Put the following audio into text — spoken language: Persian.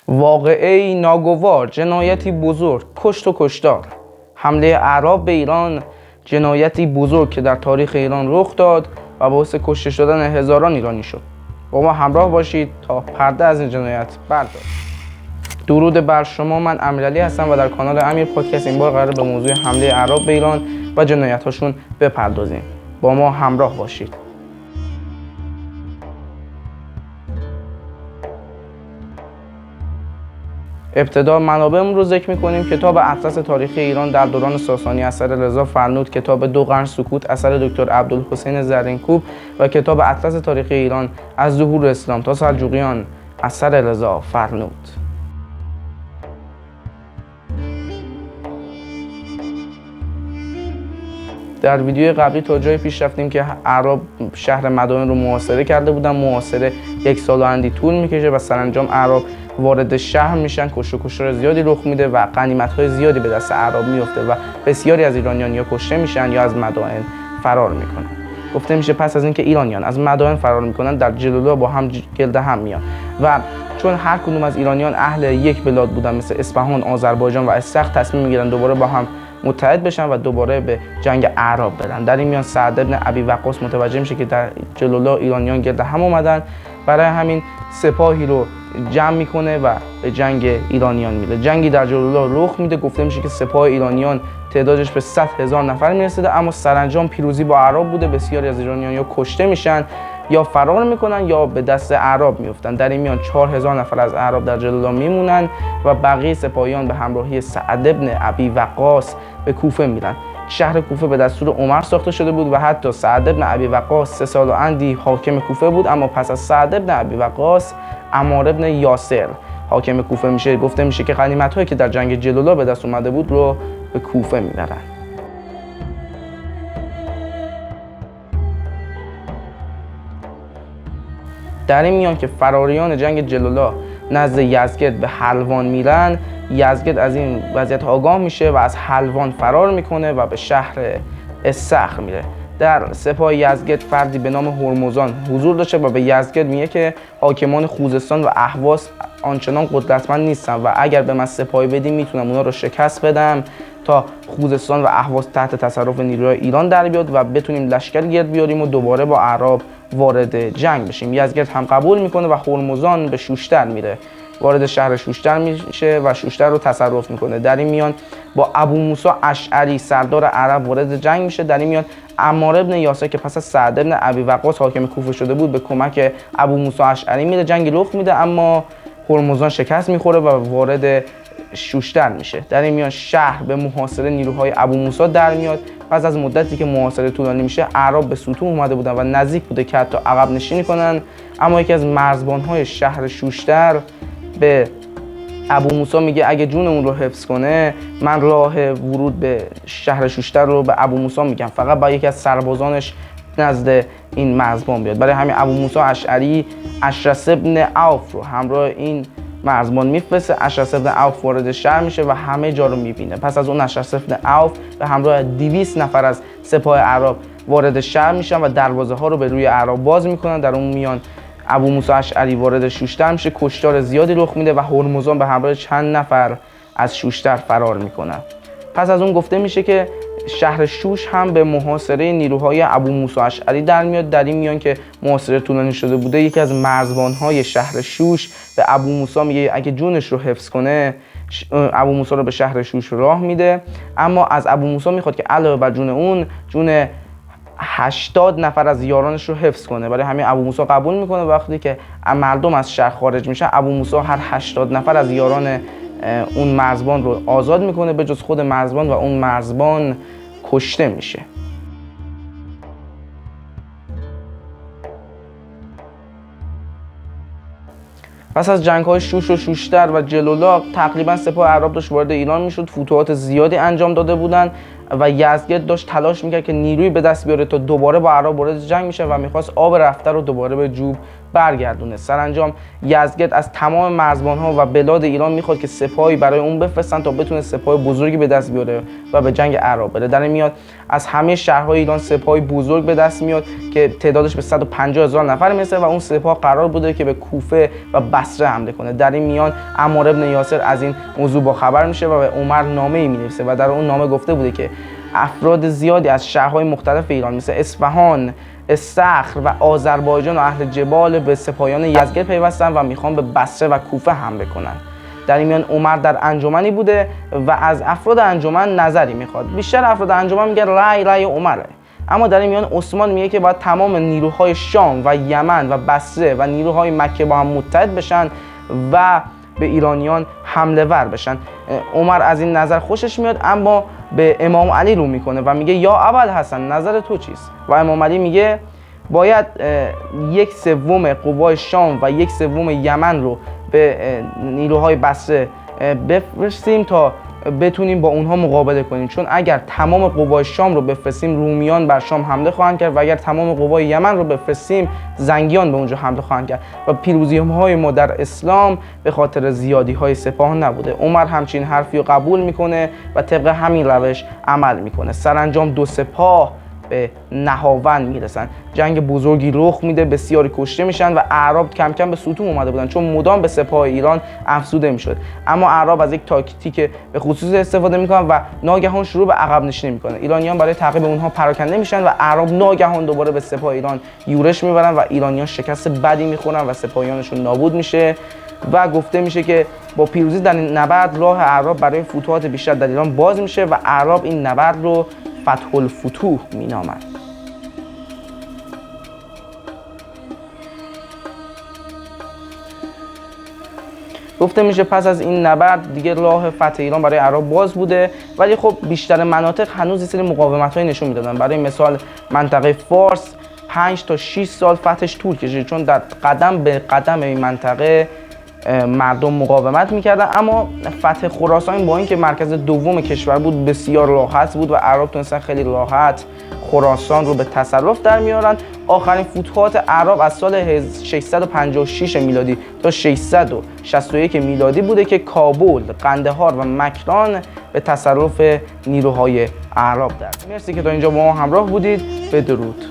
واقعه ناگوار، جنایتی بزرگ، کشت و کشتار. حمله اعراب به ایران جنایتی بزرگ که در تاریخ ایران رخ داد و باعث کشته شدن هزاران ایرانی شد. با ما همراه باشید تا پرده از این جنایت برداریم. درود بر شما، من امیرعلی هستم و در کانال امیر پادکست این بار قراره به موضوع حمله اعراب به ایران و جنایت‌هاشون بپردازیم. با ما همراه باشید. ابتدا منابعمون رو ذکر می‌کنیم. کتاب اطلس تاریخ ایران در دوران ساسانی اثر رضا فرنود، کتاب 2 قرن سکوت اثر دکتر عبدالحسین زرینکوب و کتاب اطلس تاریخ ایران از ظهور اسلام تا سلجوقیان اثر رضا فرنود. در ویدیو قبلی تا جای پیش رفتیم که اعراب شهر مدائن رو محاصره کرده بودن. محاصره 1 سال و اندی طول میکشه و سرانجام اعراب وارد شهر میشن. کشت و کشتار زیادی رخ میده و غنیمت‌های زیادی به دست اعراب میفته و بسیاری از ایرانیان یا کشته میشن یا از مدائن فرار میکنن. گفته میشه پس از اینکه ایرانیان از مدائن فرار میکنن، در جلولا با هم گرد هم میان و چون هر کدوم از ایرانیان اهل یک بلاد بودن مثل اصفهان، آذربایجان و استخر، تصمیم میگیرن دوباره با هم متحد بشن و دوباره به جنگ اعراب برن. در این میان سعد بن ابی وقاص متوجه میشه که در جلولا ایرانیان گرد هم اومدن، برای همین سپاهی رو جمع میکنه و به جنگ ایرانیان میره. جنگی در جلولا رخ میده. گفته میشه که سپاه ایرانیان تعدادش به 100,000 نفر میرسیده، اما سرانجام پیروزی با اعراب بوده. بسیاری از ایرانیان یا کشته میشن یا فرار میکنن یا به دست اعراب میفتن. در این میان 4,000 نفر از اعراب در جلولا میمونن و بقیه سپاهیان به همراهی سعد بن ابی وقاص به کوفه میرن. شهر کوفه به دستور عمر ساخته شده بود و حتی سعد بن ابی وقاص 3 سال و اندی حاکم کوفه بود، اما پس از سعد بن ابی وقاص عمار بن یاسر حاکم کوفه میشه. گفته میشه که غنیمت‌هایی که در جنگ جلولا به دست اومده بود رو به کوفه میبرن. در این میان که فراریان جنگ جلولا نزد یزگرد به حلوان میرن، یزگرد از این وضعیت آگاه میشه و از حلوان فرار میکنه و به شهر استخر میره. در سپاه یزگرد فردی به نام هرمزان حضور داشته و به یزگرد میگه که حاکمان خوزستان و اهواز آنچنان قدرتمند نیستن و اگر به من سپاهی بدیم میتونم اونا رو شکست بدم تا خوزستان و اهواز تحت تصرف نیروهای ایران در بیاد و بتونیم لشکر گرد بیاریم و دوباره با اعراب وارد جنگ بشیم. یزگرد هم قبول میکنه و هرمزان به شوشتر میره. وارد شهر شوشتر میشه و شوشتر رو تصرف میکنه. در این میان با ابو موسی اشعری سردار عرب وارد جنگ میشه. در این میان عمار بن یاسر که پس از سعد بن ابی وقاص حاکم کوفه شده بود به کمک ابو موسی اشعری میره. جنگی رخ میده اما هرمزان شکست میخوره و وارد شوشتر میشه. در این میان شهر به محاصره نیروهای ابو موسی در میاد. پس از مدتی که محاصره طولانی میشه، اعراب به ستون اومده بودن و نزدیک بوده که حتی عقب نشینی کنن، اما یکی از مرزبانهای شهر شوشتر به ابو موسی میگه اگه جون اون رو حفظ کنه من راه ورود به شهر شوشتر رو به ابو موسی میگم، فقط با یکی از سربازانش نزد این مرزبان بیاد. برای همین ابو موسی اشعری اشرس بن عوف رو همراه این مرزبان میفرسته. اشرس بن عوف وارد شهر میشه و همه جا رو میبینه. پس از اون اشرس بن عوف به همراه 200 نفر از سپاه اعراب وارد شهر میشن و دروازه ها رو به روی اعراب باز میکنن. در اون میان ابو موسی اشعری وارد شوشتر میشه. کشتار زیادی رخ میده و هرمزان به همراه چند نفر از شوشتر فرار میکنه. پس از اون گفته میشه که شهر شوش هم به محاصره نیروهای ابو موسی اشعری در میاد. در این میان که محاصره طولانی شده بوده، یکی از مرزبانهای شهر شوش به ابو موسی میگه اگه جونش رو حفظ کنه ابو موسی رو به شهر شوش راه میده، اما از ابو موسی میخواد که علاوه بر جون اون جون 80 نفر از یارانش رو حفظ کنه. برای همین ابو موسی قبول میکنه. وقتی که مردم از شهر خارج میشن، ابو موسی هر 80 نفر از یاران اون مرزبان رو آزاد میکنه به جز خود مرزبان و اون مرزبان کشته میشه. پس از جنگ‌های شوش و شوشتر و جلولا تقریبا سپاه اعراب داشت وارد ایران میشد. فتوحات زیادی انجام داده بودند، و یزدگرد داشت تلاش میکرد که نیروی به دست بیاره تا دوباره با اعراب وارد جنگ میشه و میخواست آب رفته رو دوباره به جوب برگردونه. سرانجام یزدگرد از تمام مرزبان‌ها و بلاد ایران میخواد که سپاهی برای اون بفرستن تا بتونه سپاه بزرگی به دست بیاره و به جنگ اعراب بره. در این میاد از همه شهرهای ایران سپاهی بزرگ به دست میاد که تعدادش به 150,000 نفر میرسه و اون سپاه قرار بوده که به کوفه و بصره حمله کنه. در این میان عمار ابن یاسر از این موضوع با خبر میشه و به عمر نامه‌ای مینویسه و در اون نامه گفته بوده که افراد زیادی از شهرهای مختلف ایران مثل اصفهان، استخر و آذربایجان و اهل جبال به سپاهیان یزدگرد پیوستن و میخوان به بصره و کوفه حمله کنن. در این میان عمر در انجمنی بوده و از افراد انجمن نظری میخواد. بیشتر افراد انجمن میگن رأی عمره، اما در این میان عثمان میگه که باید تمام نیروهای شام و یمن و بصره و نیروهای مکه با هم متحد بشن و به ایرانیان حمله ور بشن. عمر از این نظر خوشش میاد، اما به امام علی رو میکنه و میگه یا ابوالحسن نظر تو چیست؟ و امام علی میگه باید 1/3 قوای شام و 1/3 یمن رو به نیروهای بصره بفرستیم تا بتونیم با اونها مقابله کنیم، چون اگر تمام قوای شام رو بفرستیم رومیان بر شام حمله خواهند کرد و اگر تمام قوای یمن رو بفرستیم زنگیان به اونجا حمله خواهند کرد و پیروزی‌های ما در اسلام به خاطر زیادی‌های سپاه نبوده. عمر همچین حرفی رو قبول میکنه و طبق همین روش عمل میکنه. سرانجام دو سپاه به نهاوند میرسن. جنگ بزرگی رخ میده، بسیاری کشته میشن و اعراب کم کم به ستون اومده بودن چون مدام به سپاه ایران افزوده میشد. اما اعراب از یک تاکتیک به خصوص استفاده میکنن و ناگهان شروع به عقب نشینی میکنن. ایرانیان برای تعقیب اونها پراکنده میشن و اعراب ناگهان دوباره به سپاه ایران یورش میبرن و ایرانیان شکست بدی میخورن و سپاهیانشون نابود میشه و گفته میشه که با پیروزی در این نبرد راه اعراب برای فتوحات بیشتر در ایران باز میشه و اعراب این نبرد رو فتح الفتوح مینامند. گفته میشه پس از این نبرد دیگه راه فتح ایران برای اعراب باز بوده، ولی خب بیشتر مناطق هنوز یه سری مقاومت‌های نشون میدادن. برای مثال منطقه فارس 5 تا 6 سال فتحش طول کشید چون در قدم به قدم این منطقه مردم مقاومت میکردن. اما فتح خراسان با اینکه مرکز دوم کشور بود بسیار راحت بود و اعراب تونستن خیلی راحت خراسان رو به تصرف در میارن. آخرین فتوحات اعراب از سال 656 میلادی تا 661 میلادی بوده که کابل، قندهار و مکران به تصرف نیروهای اعراب در. مرسی که تا اینجا با ما همراه بودید. بدرود.